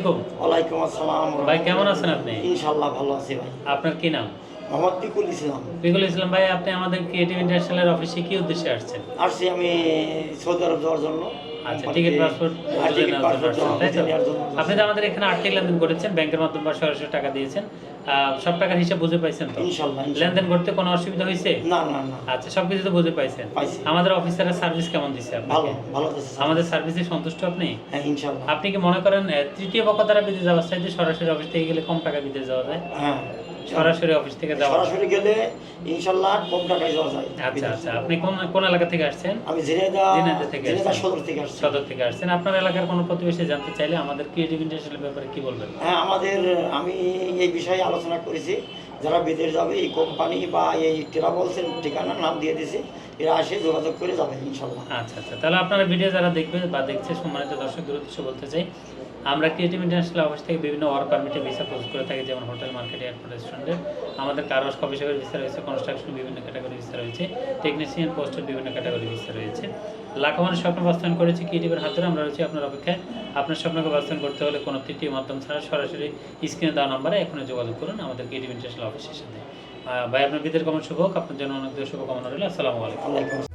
আলাইকুম। ওয়ালাইকুম আসসালাম। ভাই কেমন আছেন আপনি? ইনশাআল্লাহ ভালো আছি ভাই। আপনার কি নাম? মোহাম্মদ পিকুল ইসলাম। পিকুল ইসলাম ভাই, আপনি আমাদের ক্রিয়েটিভ ইন্টারন্যাশনালের অফিসে কি উদ্দেশ্যে আসছেন? আসছি আমি সৌদি আরব যাওয়ার জন্য। আচ্ছা, টিকিট পাসপোর্ট বুঝে নেওয়ার জন্য আসছেন, তাই তো? আপনি তো আমাদের এখানে আর্থিক লেনদেন করেছেন, ব্যাংকের মাধ্যমে বা সরাসরি টাকা দিয়েছেন। সব টাকার হিসাব বুঝে পাইছেন তো? ইনশাআল্লাহ। লেনদেন করতে কোনো অসুবিধা হয়েছে? না না না। আচ্ছা, সবকিছু তো বুঝে পাইছেন। পাইছি। আমাদের অফিসারের সার্ভিস কেমন দিচ্ছে ভালো আপনাকে? ভালো দিচ্ছে। আমাদের সার্ভিসে সন্তুষ্ট আপনি? হ্যাঁ ইনশাআল্লাহ। আপনি কি মনে করেন তৃতীয় পক্ষ দ্বারা বিদেশ যাওয়ার চাইতে সরাসরি অফিস থেকে গেলে কম টাকা বিদেশ যাওয়া যায়? হ্যাঁ সরাসরি অফিস থেকে যাওয়া সরাসরি গেলে ইনশাআল্লাহ কম টাকায় যাওয়া যায়। আচ্ছা আচ্ছা, আপনি কোন কোন এলাকা থেকে আসছেন? আমি ঝিনাইদহ থেকে ঝিনাইদহ আসছেন। সদর থেকে আসছি। সদর থেকে আসছেন। আপনার এলাকার কোনো প্রতিবেশী জানতে চাইলে আমাদের ক্রিয়েটিভ ইন্টারন্যাশনাল ব্যাপারে কি বলবেন? হ্যাঁ আমি এই বিষয়ে আলোচনা করেছি। যারা বিদেশ যাবে এই কোম্পানি বা এই ট্রাভেলসের ঠিকানার নাম দিয়ে দিয়েছি, এরা এসে যোগাযোগ করে যাবে ইনশাআল্লাহ। আচ্ছা আচ্ছা, তাহলে আপনারা ভিডিও যারা দেখবে বা দেখছে, সম্মানিত দর্শকদের উদ্দেশ্যে বলতে চাই, আমরা ক্রিয়েটিভ ইন্টারন্যাশনাল অফিস থেকে বিভিন্ন ওয়ার্ক পারমিটে ভিসা প্রসেস করে থাকি, যেমন হোটেল, মার্কেট, এয়ারপোর্ট, রেস্টুরেন্টে। আমাদের কারওয়াশ, কফি শপের ভিসা রয়েছে, কনস্ট্রাকশন বিভিন্ন ক্যাটাগরি ভিসা রয়েছে, টেকনিশিয়ান পোস্টের বিভিন্ন ক্যাটাগরি ভিসা রয়েছে। লাখো মানুষ স্বপ্ন বাস্তবায়ন করেছি ক্রিয়েটিভের হাত ধরে। আমরা রয়েছি আপনার অপেক্ষায়। আপনার স্বপ্নকে বাস্তবায়ন করতে হলে কোনো তৃতীয় মাধ্যম ছাড়া সরাসরি স্ক্রিনে দেওয়া নাম্বারে এখনই যোগাযোগ করুন আমাদের ক্রিয়েটিভ ইন্টারন্যাশনাল অফিসের সাথে। ভাই, আপনার বিদের কমেন্ট শুভ হোক, আপনার জন্য অনেক শুভকামনা রইল। আসসালামু আলাইকুম। ওয়ালাইকুম আসসালাম।